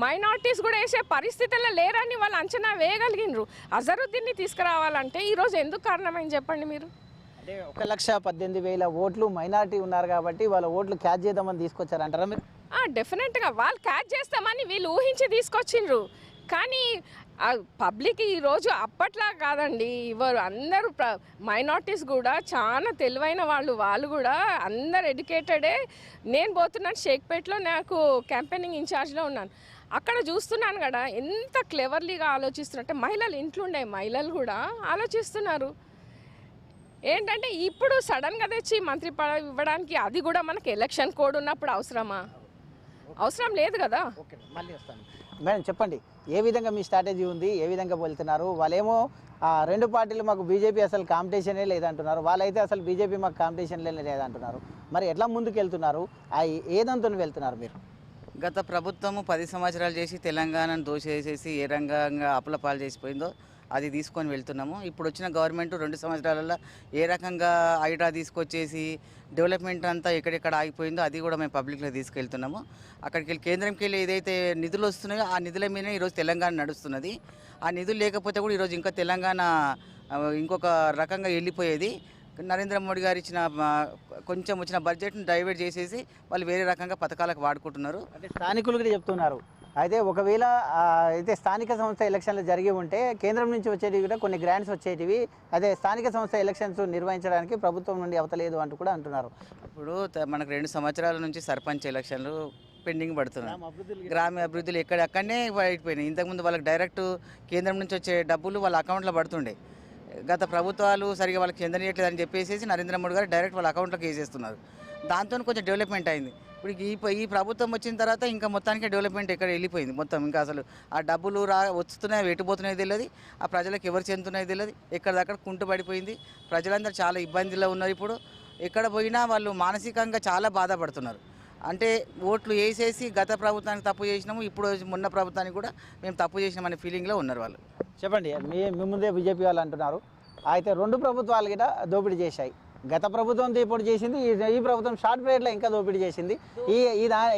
మైనారిటీస్ కూడా వేసే పరిస్థితుల్లో లేరని వాళ్ళు అంచనా వేయగలిగినరు. అజరుద్దీన్ని తీసుకురావాలంటే ఈరోజు ఎందుకు కారణమైంది చెప్పండి మీరు? అంటే 1,18,000 ఓట్లు మైనారిటీ ఉన్నారు కాబట్టి వాళ్ళ ఓట్లు క్యాచ్ చేద్దామని తీసుకొచ్చారంటారా మీరు? డెఫినెట్గా వాళ్ళు క్యాచ్ చేస్తామని వీళ్ళు ఊహించి తీసుకొచ్చిండ్రు. కానీ పబ్లిక్ ఈరోజు అప్పట్లా కాదండి, ఇవ్వరు. అందరూ మైనారిటీస్ కూడా చాలా తెలివైన వాళ్ళు కూడా అందరు ఎడ్యుకేటెడే. నేను పోతున్నాను షేక్పేట్లో, నాకు క్యాంపెయినింగ్ ఇన్ఛార్జ్లో ఉన్నాను. అక్కడ చూస్తున్నాను కదా ఎంత క్లెవర్లీగా ఆలోచిస్తున్నట్టే. మహిళలు ఇంట్లో ఉండే మహిళలు కూడా ఆలోచిస్తున్నారు. ఏంటంటే ఇప్పుడు సడన్గా తెచ్చి మంత్రి పదవి ఇవ్వడానికి అది కూడా మనకి ఎలక్షన్ కోడ్ ఉన్నప్పుడు అవసరమా? అవసరం లేదు కదా. ఓకే, మళ్ళీ వస్తాను. మేడం చెప్పండి, ఏ విధంగా మీ స్ట్రాటజీ ఉంది, ఏ విధంగా వెళ్తున్నారు? వాళ్ళేమో 2 పార్టీలు మాకు బీజేపీ అసలు కాంపిటీషనే లేదంటున్నారు, వాళ్ళైతే అసలు బీజేపీ మాకు కాంపిటీషన్లే లేదంటున్నారు. మరి ఎట్లా ముందుకు వెళ్తున్నారు? ఏదంతో వెళ్తున్నారు మీరు? గత ప్రభుత్వము 10 సంవత్సరాలు చేసి తెలంగాణను దోచేసేసి ఏ రంగంగా అప్పులపాలు చేసిపోయిందో అది తీసుకొని వెళ్తున్నాము. ఇప్పుడు వచ్చిన గవర్నమెంట్ 2 సంవత్సరాలలో ఏ రకంగా ఐడా తీసుకొచ్చేసి డెవలప్మెంట్ అంతా ఎక్కడెక్కడ ఆగిపోయిందో అది కూడా మేము పబ్లిక్లో తీసుకెళ్తున్నాము. అక్కడికి వెళ్ళి కేంద్రంకి వెళ్ళి ఏదైతే నిధులు వస్తున్నాయో ఆ నిధుల మీదనే ఈరోజు తెలంగాణ నడుస్తున్నది. ఆ నిధులు లేకపోతే కూడా ఈరోజు ఇంకా తెలంగాణ ఇంకొక రకంగా వెళ్ళిపోయేది. నరేంద్ర మోడీ గారు ఇచ్చిన కొంచెం వచ్చిన బడ్జెట్ను డైవర్ట్ చేసేసి వాళ్ళు వేరే రకంగా పథకాలకు వాడుకుంటున్నారు. అంటే స్థానికులు కూడా చెప్తున్నారు. అయితే ఒకవేళ అయితే స్థానిక సంస్థ ఎలక్షన్లు జరిగి ఉంటే కేంద్రం నుంచి వచ్చేటివి కూడా కొన్ని గ్రాంట్స్ వచ్చేటివి, అదే స్థానిక సంస్థ ఎలక్షన్స్ నిర్వహించడానికి ప్రభుత్వం నుండి అవతలేదు అంటూ కూడా అంటున్నారు. ఇప్పుడు మనకు 2 సంవత్సరాల నుంచి సర్పంచ్ ఎలక్షన్లు పెండింగ్ పడుతున్నాయి. గ్రామ అభివృద్ధులు అక్కడనే అయిపోయినాయి. ఇంతకుముందు వాళ్ళకి డైరెక్ట్ కేంద్రం నుంచి వచ్చే డబ్బులు వాళ్ళ అకౌంట్లో పడుతుండే. గత ప్రభుత్వాలు సరిగా వాళ్ళకి చెందనీయట్లేదని చెప్పేసి నరేంద్ర మోడీ గారు డైరెక్ట్ వాళ్ళ అకౌంట్లోకి వేసేస్తున్నారు. దాంతో కొంచెం డెవలప్మెంట్ అయింది. ఇప్పుడు ఈ ప్రభుత్వం వచ్చిన తర్వాత ఇంకా మొత్తానికి డెవలప్మెంట్ ఎక్కడ వెళ్ళిపోయింది మొత్తం. ఇంకా అసలు ఆ డబ్బులు వస్తున్నాయి, ఎటుపోతున్నాయో తెలియదు, ఆ ప్రజలకు ఎవరు చెందుతున్నాయో తెలియదు, ఎక్కడిదక్కడ కుంటుపడిపోయింది. ప్రజలందరూ చాలా ఇబ్బందిలో ఉన్నారు. ఇప్పుడు ఎక్కడ పోయినా వాళ్ళు మానసికంగా చాలా బాధపడుతున్నారు. అంటే ఓట్లు వేసేసి గత ప్రభుత్వానికి తప్పు చేసినాము, ఇప్పుడు మొన్న ప్రభుత్వానికి కూడా మేము తప్పు చేసినామనే ఫీలింగ్లో ఉన్నారు వాళ్ళు. చెప్పండి, మీ ముందే బీజేపీ వాళ్ళు అంటున్నారు అయితే 2 ప్రభుత్వాలు కూడా దోపిడీ చేశాయి. గత ప్రభుత్వం దోపిడీ చేసింది, ఈ ప్రభుత్వం షార్ట్ పీరియడ్లో ఇంకా దోపిడీ చేసింది.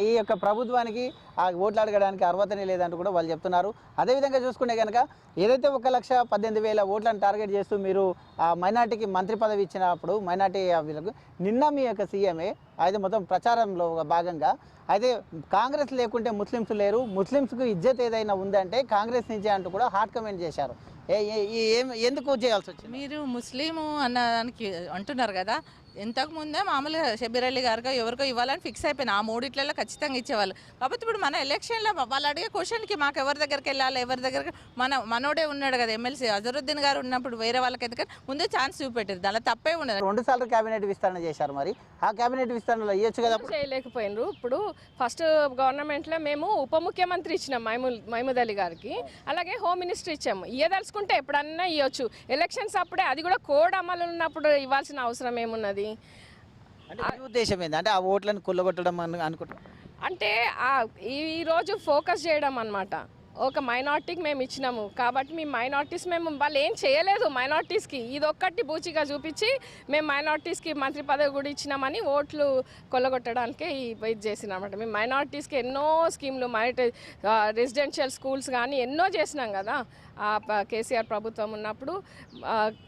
ఈ యొక్క ప్రభుత్వానికి ఆ ఓట్లు అడగడానికి అర్హతనే లేదంటూ కూడా వాళ్ళు చెప్తున్నారు. అదేవిధంగా చూసుకుంటే కనుక ఏదైతే 1,18,000 ఓట్లను టార్గెట్ చేస్తూ మీరు ఆ మైనార్టీకి మంత్రి పదవి ఇచ్చినప్పుడు మైనార్టీ వీళ్ళకు నిన్న మీ యొక్క సీఎంఏ అయితే మొత్తం ప్రచారంలో భాగంగా అయితే కాంగ్రెస్ లేకుంటే ముస్లిమ్స్ లేరు, ముస్లిమ్స్కు ఇజ్జత్ ఏదైనా ఉందంటే కాంగ్రెస్ నుంచే అంటూ కూడా హాట్ కమెంట్ చేశారు. ఎందుకు చేయాల్సి వచ్చింది? మీరు ముస్లిము అన్నదానికి అంటున్నారు కదా, ఇంతకుముందే మామూలుగా షబీర్ అలీ గారికో ఎవరికో ఇవ్వాలని ఫిక్స్ అయిపోయినా ఆ 3 ఖచ్చితంగా ఇచ్చేవాళ్ళు. కాకపోతే ఇప్పుడు మన ఎలక్షన్లో వాళ్ళు అడిగే క్వశ్చన్కి మాకు ఎవరి దగ్గరికి వెళ్ళాలి, ఎవరి దగ్గరికి మనోడే ఉన్నాడు కదా ఎమ్మెల్సీ అజరుద్దీన్ గారు ఉన్నప్పుడు వేరే వాళ్ళకి ఎందుకంటే ముందే ఛాన్స్ చూపెట్టారు, దానిలో తప్పే ఉండదు. 2 సార్లు కేబినెట్ విస్తరణ చేశారు, మరి ఆ కేబినెట్ విస్తరణలో ఇవ్వచ్చు కదా. చేయలేకపోయినరు. ఇప్పుడు ఫస్ట్ గవర్నమెంట్లో మేము ఉప ముఖ్యమంత్రి ఇచ్చినాం మహమూద్ అలీ గారికి, అలాగే హోమ్ మినిస్టర్ ఇచ్చాము. ఇవ్వదలుచుకుంటే ఎప్పుడన్నా ఇవ్వచ్చు, ఎలక్షన్స్ అప్పుడే, అది కూడా కోడ్ అమలు ఉన్నప్పుడు ఇవ్వాల్సిన అవసరం ఏమున్నది? అంటే మీ ఉద్దేశం ఏంది? అంటే ఆ ఓట్లను కొల్లగొట్టడం అనుకుంటున్నాం అంటే ఈరోజు ఫోకస్ చేయడం అన్నమాట. ఒక మైనార్టీకి మేము ఇచ్చినాము కాబట్టి మీ మైనార్టీస్ మేము వాళ్ళు ఏం చేయలేదు మైనార్టీస్కి ఇది ఒక్కటి బూచిగా చూపించి మేము మైనార్టీస్కి మంత్రి పదవి కూడా ఇచ్చినామని ఓట్లు కొల్లగొట్టడానికే ఇది చేసినామన్నమాట. మేము మైనార్టీస్కి ఎన్నో స్కీమ్లు రెసిడెన్షియల్ స్కూల్స్ కానీ ఎన్నో చేసినాం కదా కేసీఆర్ ప్రభుత్వం ఉన్నప్పుడు.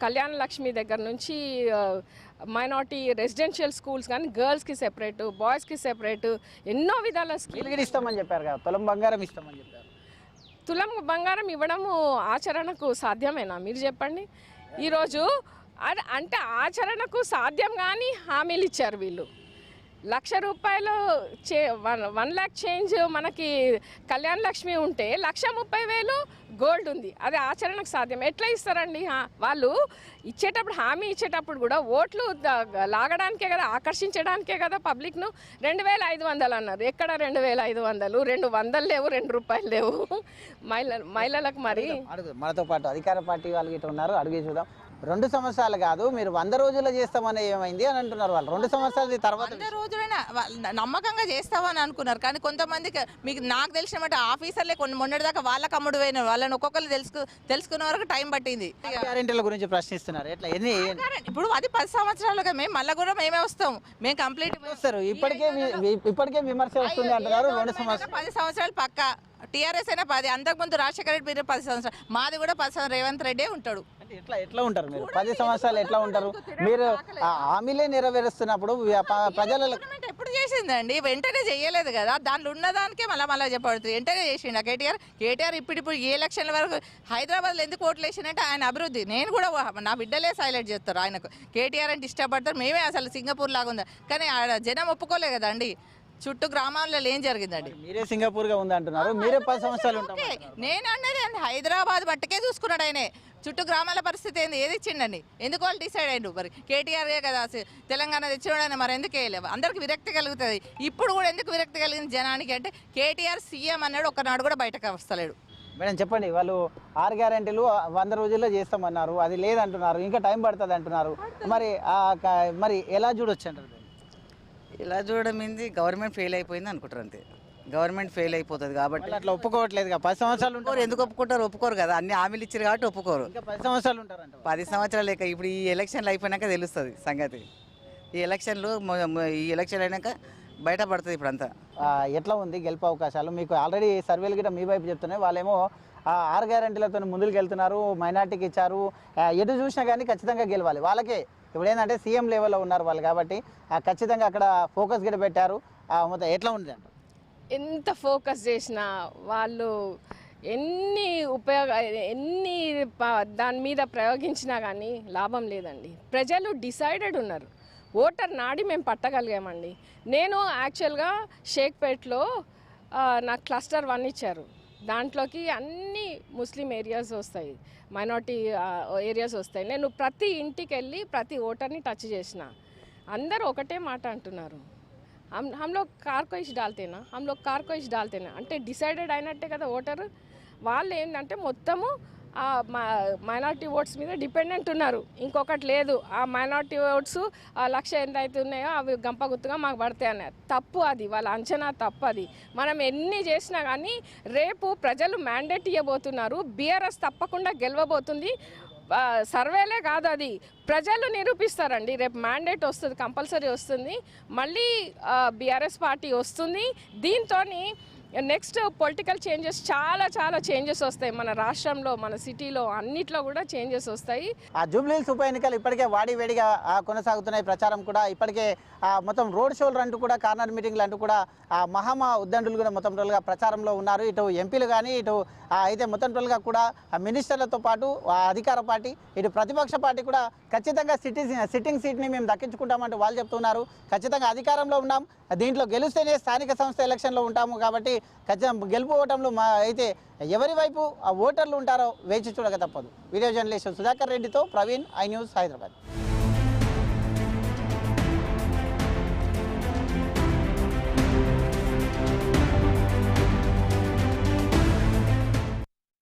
కళ్యాణ లక్ష్మి దగ్గర నుంచి మైనార్టీ రెసిడెన్షియల్ స్కూల్స్ కానీ గర్ల్స్కి సెపరేట్ బాయ్స్కి సెపరేట్ ఎన్నో విధాల స్కీమ్ ఇస్తామని చెప్పారు కదా, తులం బంగారం ఇస్తామని చెప్పారు. తులం బంగారం ఇవ్వడము ఆచరణకు సాధ్యమేనా మీరు చెప్పండి. ఈరోజు అంటే ఆచరణకు సాధ్యం కానీ హామీలు ఇచ్చారు వీళ్ళు. 1,00,000 రూపాయలు 1 lakh చేంజ్ మనకి కళ్యాణ లక్ష్మి ఉంటే 1,30,000 గోల్డ్ ఉంది. అది ఆచరణకు సాధ్యం ఎట్లా ఇస్తారండి? వాళ్ళు ఇచ్చేటప్పుడు హామీ ఇచ్చేటప్పుడు కూడా ఓట్లు లాగడానికే కదా, ఆకర్షించడానికే కదా పబ్లిక్ను. 2,500 అన్నారు. ఎక్కడ 2,500? 200 లేవు, 2 రూపాయలు లేవు మహిళలకు. మరి మనతో పాటు అధికార పార్టీ వాళ్ళు ఇట్లా ఉన్నారు, అడిగి చూద్దాం. 2 సంవత్సరాలు కాదు మీరు 100 రోజుల్లో చేస్తామని ఏమైంది అని అంటున్నారు వాళ్ళు. 2 సంవత్సరాల తర్వాత 100 రోజులైనా నమ్మకంగా చేస్తామని అనుకున్నారు. కానీ కొంతమందికి మీకు నాకు తెలిసినమాట ఆఫీసర్లే మొన్నటిదాకా వాళ్ళకి అమ్ముడు పోయిన వాళ్ళని ఒక్కొక్కరు తెలుసుకునే వరకు టైం పట్టింది. గ్యారెంటీల గురించి ప్రశ్నిస్తున్నారు. ఎట్లా ఎన్ని ఇప్పుడు అది 10 సంవత్సరాలుగా మేము మళ్ళీ కూడా మేమే వస్తాం, మేము కంప్లీట్ వస్తారు. ఇప్పటికే విమర్శ వస్తుంది అంటున్నారు. 2 సంవత్సరాలు 10 సంవత్సరాలు పక్క టీఆర్ఎస్ అయినా 10, అంతకుముందు రాజశేఖర రెడ్డి పీరియడ్ 10 సంవత్సరాలు, మాది కూడా 10 సంవత్సరాలు రేవంత్ రెడ్డే ఉంటాడు. ఎట్లా ఉంటారు మీరు 10 సంవత్సరాలు ఎట్లా ఉంటారు? మీరు హామీలే నెరవేరుస్తున్నప్పుడు ప్రజలకు ఎప్పుడు చేసిందండి? వెంటనే చేయలేదు కదా, దాంట్లో ఉన్నదానికే మళ్ళీ చెప్పబడుతుంది. వెంటనే చేసిండు కేటీఆర్. ఇప్పుడు ఏ ఎలక్షన్ల వరకు హైదరాబాద్లో ఎందుకు ఓట్లు వేసిందంటే ఆయన అభివృద్ధి. నేను కూడా నా బిడ్డలే హైలైట్ చేస్తారు ఆయనకు. కేటీఆర్ అంటే ఇష్టపడతారు, మేమే అసలు సింగపూర్ లాగా ఉంది. కానీ జనం ఒప్పుకోలే కదండి. చుట్టూ గ్రామాల్లో ఏం జరిగిందండి? మీరే సింగపూర్గా ఉంది అంటున్నారు, మీరే 10 సంవత్సరాలు ఉంటారు. నేను అన్నది హైదరాబాద్ బట్టకే చూసుకున్నాడు ఆయనే. చుట్టూ గ్రామాల పరిస్థితి ఏంది? ఏది ఇచ్చిండని ఎందుకు వాళ్ళు డిసైడ్ అయ్యిండు? మరి కేటీఆర్ఏ కదా తెలంగాణ తెచ్చినోడని, మరి ఎందుకు వేయలేవు? అందరికి విరక్తి కలుగుతుంది. ఇప్పుడు కూడా ఎందుకు విరక్తి కలిగింది జనానికి అంటే కేటీఆర్ సీఎం అన్నాడు, ఒక్కనాడు కూడా బయటకు వస్తలేడు. మేడం చెప్పండి, వాళ్ళు 6 గ్యారెంటీలు 100 రోజుల్లో చేస్తామన్నారు, అది లేదంటున్నారు, ఇంకా టైం పడుతుంది అంటున్నారు. మరి ఎలా చూడొచ్చు అంటారు? ఇలా చూడడం ఏంది, గవర్నమెంట్ ఫెయిల్ అయిపోయింది అనుకుంటారు అంతే. గవర్నమెంట్ ఫెయిల్ అయిపోతుంది కాబట్టి అట్లా ఒప్పుకోవట్లేదు. 10 సంవత్సరాలు ఉంటారు. ఎందుకు ఒప్పుకుంటారు? ఒప్పుకోరు కదా, అన్ని హామీలు ఇచ్చారు కాబట్టి ఒప్పుకోరు. ఇంకా 10 సంవత్సరాలు ఉంటారంట. 10 సంవత్సరాలు లేక ఇప్పుడు ఈ ఎలక్షన్లు అయిపోయినాక తెలుస్తుంది సంగతి. ఈ ఎలక్షన్లు అయినాక బయటపడుతుంది ఇప్పుడంతా. ఎట్లా ఉంది గెలుపు అవకాశాలు? మీకు ఆల్రెడీ సర్వేలు గిట్ట మీ వైపు చెప్తున్నాయి, వాళ్ళేమో 6 గ్యారెంటీలతో ముందుకు వెళ్తున్నారు, మైనార్టీకి ఇచ్చారు, ఎటు చూసినా కానీ ఖచ్చితంగా గెలవాలి వాళ్ళకే. ఇప్పుడు ఏంటంటే సీఎం లెవెల్లో ఉన్నారు వాళ్ళు కాబట్టి ఖచ్చితంగా అక్కడ ఫోకస్ గిట్ట పెట్టారు. మొత్తం ఎట్లా ఉంది అంట? ఎంత ఫోకస్ చేసినా వాళ్ళు ఎన్ని దాని మీద ప్రయోగించినా కానీ లాభం లేదండి. ప్రజలు డిసైడెడ్ ఉన్నారు. ఓటర్ నాడి మేము పట్టగలిగామండి. నేను యాక్చువల్గా షేక్పేట్లో నాకు క్లస్టర్ 1 ఇచ్చారు. దాంట్లోకి అన్ని ముస్లిం ఏరియాస్ వస్తాయి, మైనార్టీ ఏరియాస్ వస్తాయి. నేను ప్రతి ఇంటికి వెళ్ళి ప్రతి ఓటర్ని టచ్ చేసిన. అందరూ ఒకటే మాట అంటున్నారు, हम लोग कार को इस डालते ना, हम लोग कार को इस डालते ना అంటే డిసైడెడ్ అయినట్టే కదా ఓటర్. వాళ్ళు ఏంటంటే మొత్తము మైనార్టీ ఓట్స్ మీద డిపెండెంట్ ఉన్నారు, ఇంకొకటి లేదు. ఆ మైనార్టీ ఓట్స్ 1,00,000 ఎంత అయితే ఉన్నాయో అవి గంపగుత్తుగా మాకు పడతాయి అన్నారు. తప్పు అది, వాళ్ళ అంచనా తప్పు అది. మనం ఎన్ని చేసినా కానీ రేపు ప్రజలు మ్యాండేట్ ఇవ్వబోతున్నారు. బీఆర్ఎస్ తప్పకుండా గెలవబోతుంది. సర్వేలే కాదు, అది ప్రజలు నిరూపిస్తారండి. రేపు మ్యాండేట్ వస్తుంది, కంపల్సరీ వస్తుంది. మళ్ళీ బీఆర్ఎస్ పార్టీ వస్తుంది. దీంతో నెక్స్ట్ పొలిటికల్ చేంజెస్ చాలా చేంజెస్ వస్తాయి. మన రాష్ట్రంలో, మన సిటీలో అన్నిట్లో కూడా చేంజెస్ వస్తాయి. జూబ్లీహిల్స్ ఉప ఎన్నికలు ఇప్పటికే వాడివేడిగా కొనసాగుతున్నాయి. ప్రచారం కూడా ఇప్పటికే మొత్తం రోడ్ షోలు అంటూ కూడా, కార్నర్ మీటింగ్లు అంటూ కూడా మహామా ఉద్దండులు కూడా మొత్తం టోల్గా ప్రచారంలో ఉన్నారు. ఇటు ఎంపీలు కానీ ఇటు అయితే మొత్తం టోల్గా కూడా మినిస్టర్లతో పాటు అధికార పార్టీ, ఇటు ప్రతిపక్ష పార్టీ కూడా ఖచ్చితంగా సిట్టింగ్ సీట్ని మేము దక్కించుకుంటామంటూ వాళ్ళు చెప్తున్నారు. ఖచ్చితంగా అధికారంలో ఉన్నాం, దీంట్లో గెలుస్తేనే స్థానిక సంస్థ ఎలక్షన్లో ఉంటాము కాబట్టి ఖచ్చితంగా గెలుపు ఓటంలో అయితే ఎవరి వైపు ఆ ఓటర్లు ఉంటారో వేచి చూడక తప్పదు. వీడియో జర్నలిస్ట్ సుధాకర్ రెడ్డితో ప్రవీణ్, ఐ న్యూస్, హైదరాబాద్.